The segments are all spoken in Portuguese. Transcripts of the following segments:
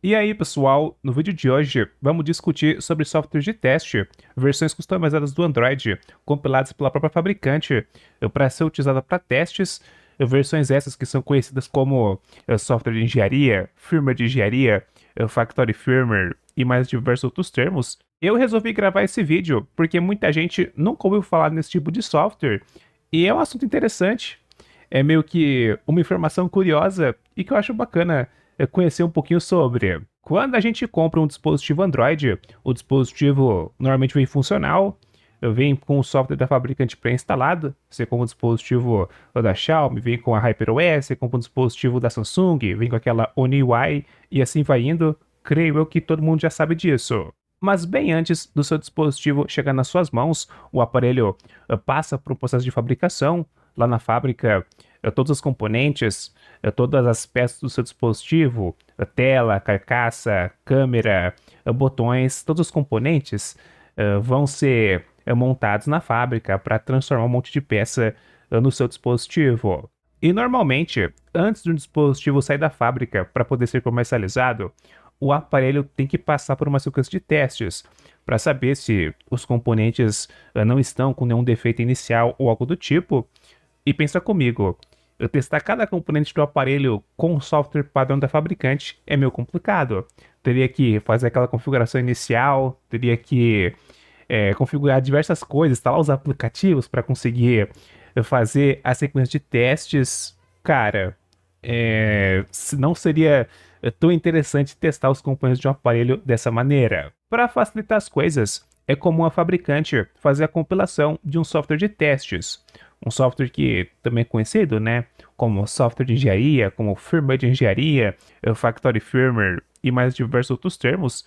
E aí, pessoal, no vídeo de hoje vamos discutir sobre softwares de teste, versões customizadas do Android, compiladas pela própria fabricante, para ser utilizada para testes, versões essas que são conhecidas como software de engenharia, firmware de engenharia, factory firmware e mais diversos outros termos. Eu resolvi gravar esse vídeo porque muita gente nunca ouviu falar nesse tipo de software e é um assunto interessante. É meio que uma informação curiosa e que eu acho bacana conhecer um pouquinho sobre. Quando a gente compra um dispositivo Android, o dispositivo normalmente vem funcional, vem com o software da fabricante pré-instalado. Você compra um dispositivo da Xiaomi, vem com a HyperOS, você compra um dispositivo da Samsung, vem com aquela One UI e assim vai indo. Creio eu que todo mundo já sabe disso. Mas bem antes do seu dispositivo chegar nas suas mãos, o aparelho passa por um processo de fabricação. Lá na fábrica, todos os componentes, todas as peças do seu dispositivo, a tela, carcaça, câmera, botões, todos os componentes vão ser montados na fábrica para transformar um monte de peça no seu dispositivo. E normalmente, antes de um dispositivo sair da fábrica para poder ser comercializado, o aparelho tem que passar por uma sequência de testes para saber se os componentes não estão com nenhum defeito inicial ou algo do tipo. E pensa comigo, eu testar cada componente do aparelho com o software padrão da fabricante é meio complicado. Teria que fazer aquela configuração inicial, teria que configurar diversas coisas, instalar os aplicativos para conseguir fazer a sequência de testes. Cara, não seria tão interessante testar os componentes de um aparelho dessa maneira. Para facilitar as coisas, é comum a fabricante fazer a compilação de um software de testes. Um software que também é conhecido, né, como software de engenharia, como firmware de engenharia, factory firmware e mais diversos outros termos,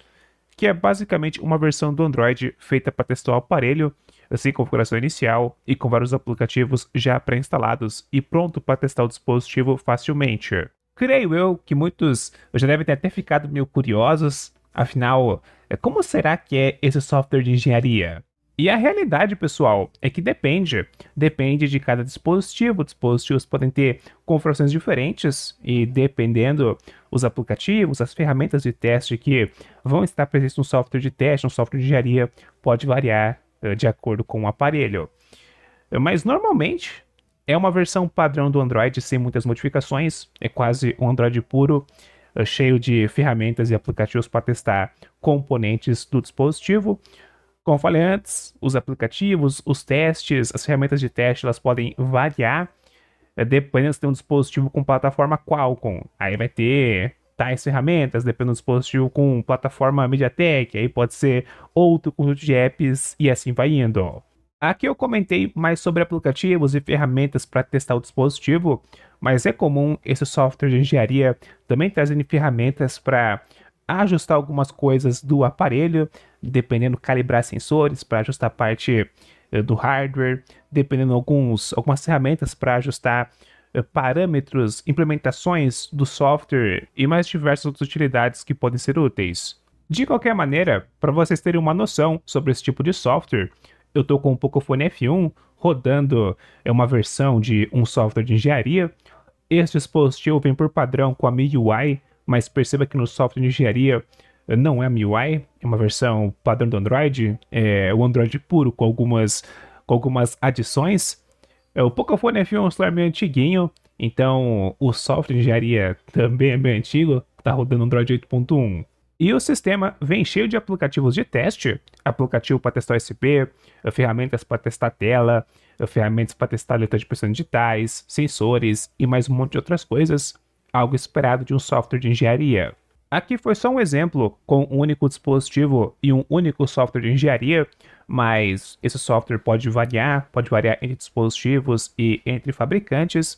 que é basicamente uma versão do Android feita para testar o aparelho, sem configuração inicial e com vários aplicativos já pré-instalados e pronto para testar o dispositivo facilmente. Creio eu que muitos já devem ter até ficado meio curiosos, afinal, como será que é esse software de engenharia? E a realidade, pessoal, é que depende de cada dispositivo. Dispositivos podem ter configurações diferentes e dependendo os aplicativos, as ferramentas de teste que vão estar presentes no software de teste, no software de engenharia, pode variar de acordo com o aparelho. Mas normalmente é uma versão padrão do Android sem muitas modificações, é quase um Android puro, cheio de ferramentas e aplicativos para testar componentes do dispositivo. Como eu falei antes, os aplicativos, os testes, as ferramentas de teste, elas podem variar dependendo se tem um dispositivo com plataforma Qualcomm. Aí vai ter tais ferramentas, dependendo do dispositivo com plataforma MediaTek, aí pode ser outro conjunto de apps e assim vai indo. Aqui eu comentei mais sobre aplicativos e ferramentas para testar o dispositivo, mas é comum esse software de engenharia também trazendo ferramentas para ajustar algumas coisas do aparelho, dependendo calibrar sensores para ajustar a parte do hardware, dependendo algumas ferramentas para ajustar parâmetros, implementações do software e mais diversas outras utilidades que podem ser úteis. De qualquer maneira, para vocês terem uma noção sobre esse tipo de software, eu estou com o Pocophone F1 rodando uma versão de um software de engenharia. Este dispositivo vem por padrão com a MIUI, mas perceba que no software de engenharia não é a MIUI, é uma versão padrão do Android, é o Android puro com algumas adições. O Pocophone F1 é um celular meio antiguinho, então o software de engenharia também é bem antigo, está rodando Android 8.1. E o sistema vem cheio de aplicativos de teste, aplicativo para testar USB, ferramentas para testar tela, ferramentas para testar letra de impressão digitais, sensores e mais um monte de outras coisas, algo esperado de um software de engenharia. Aqui foi só um exemplo com um único dispositivo e um único software de engenharia, mas esse software pode variar entre dispositivos e entre fabricantes.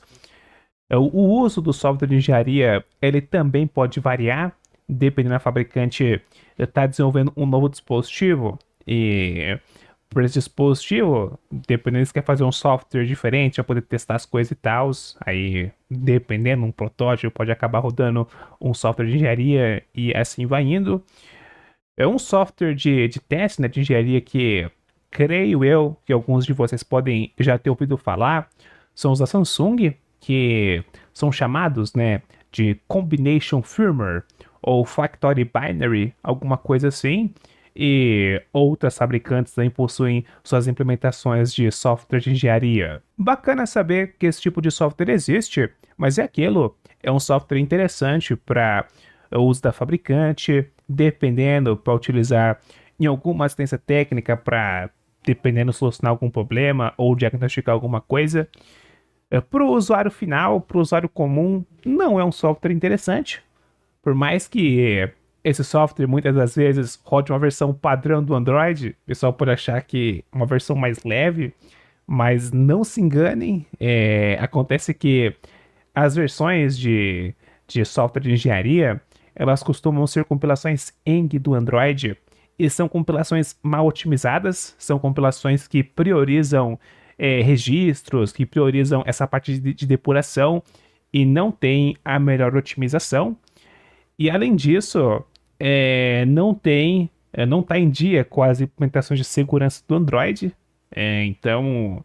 O uso do software de engenharia ele também pode variar, dependendo da fabricante está desenvolvendo um novo dispositivo e por esse dispositivo, dependendo se quer fazer um software diferente para poder testar as coisas e tal, aí dependendo, um protótipo pode acabar rodando um software de engenharia e assim vai indo. É um software de teste, né, de engenharia que creio eu que alguns de vocês podem já ter ouvido falar, são os da Samsung, que são chamados, né, de Combination Firmware ou Factory Binary, alguma coisa assim. E outras fabricantes também possuem suas implementações de software de engenharia. Bacana saber que esse tipo de software existe, mas é aquilo, é um software interessante para o uso da fabricante, dependendo para utilizar em alguma assistência técnica para, dependendo, solucionar algum problema ou diagnosticar alguma coisa. Para o usuário final, para o usuário comum, não é um software interessante. Por mais que esse software muitas das vezes rode uma versão padrão do Android, o pessoal pode achar que é uma versão mais leve, mas não se enganem, acontece que as versões de software de engenharia, elas costumam ser compilações Eng do Android, e são compilações mal otimizadas, são compilações que priorizam registros, que priorizam essa parte de depuração, e não tem a melhor otimização. E além disso, não está em dia com as implementações de segurança do Android. Então,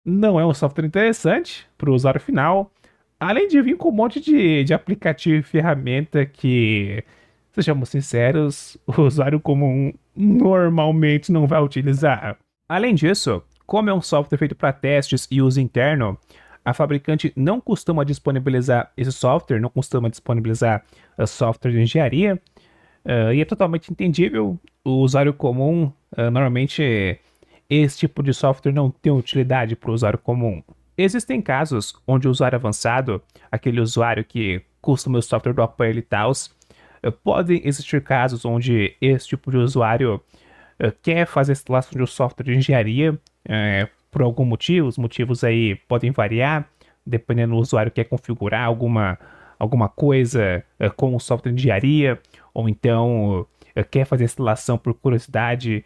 não é um software interessante para o usuário final. Além de vir com um monte de aplicativo e ferramenta que, sejamos sinceros, o usuário comum normalmente não vai utilizar. Além disso, como é um software feito para testes e uso interno, a fabricante não costuma disponibilizar esse software, não costuma disponibilizar software de engenharia, e é totalmente entendível. O usuário comum, normalmente, esse tipo de software não tem utilidade para o usuário comum. Existem casos onde o usuário avançado, aquele usuário que costuma o software do aparelho e tal, podem existir casos onde esse tipo de usuário quer fazer a instalação de um software de engenharia por algum motivo. Os motivos aí podem variar, dependendo do usuário quer configurar alguma coisa com o software de engenharia, ou então quer fazer a instalação por curiosidade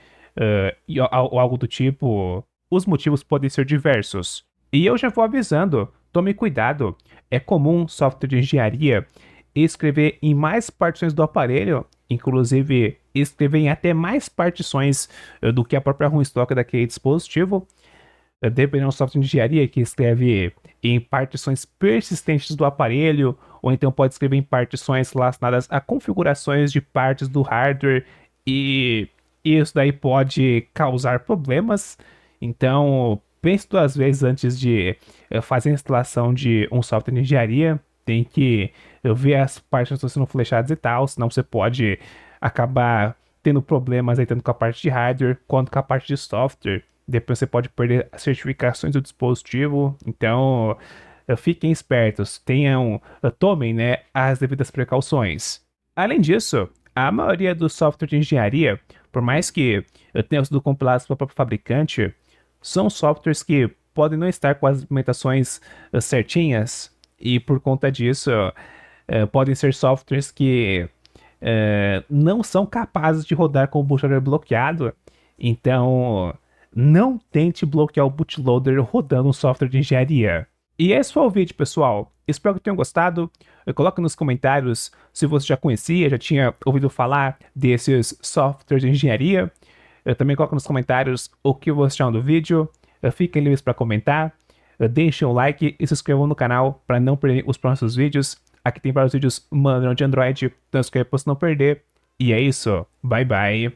ou algo do tipo. Os motivos podem ser diversos. E eu já vou avisando, tome cuidado. É comum software de engenharia escrever em mais partições do aparelho, inclusive escrever em até mais partições do que a própria ROM estoque daquele dispositivo. Dependendo do software de engenharia que escreve em partições persistentes do aparelho, ou então pode escrever em partições relacionadas a configurações de partes do hardware, e isso daí pode causar problemas. Então, pense duas vezes antes de fazer a instalação de um software de engenharia. Tem que ver as partes estão sendo flechadas e tal, senão você pode acabar tendo problemas aí tanto com a parte de hardware quanto com a parte de software. Depois você pode perder as certificações do dispositivo. Então, fiquem espertos, tomem, né, as devidas precauções. Além disso, a maioria dos softwares de engenharia, por mais que tenham sido compilados pelo próprio fabricante, são softwares que podem não estar com as implementações certinhas, e por conta disso, podem ser softwares que não são capazes de rodar com o bootloader bloqueado. Então, não tente bloquear o bootloader rodando um software de engenharia. E esse foi o vídeo, pessoal. Espero que tenham gostado. Coloque nos comentários se você já conhecia, já tinha ouvido falar desses softwares de engenharia. Também coloque nos comentários o que você achou do vídeo. Fiquem livres para comentar. Deixem o like e se inscrevam no canal para não perder os próximos vídeos. Aqui tem vários vídeos manual de Android, então se inscreva para você não perder. E é isso. Bye bye.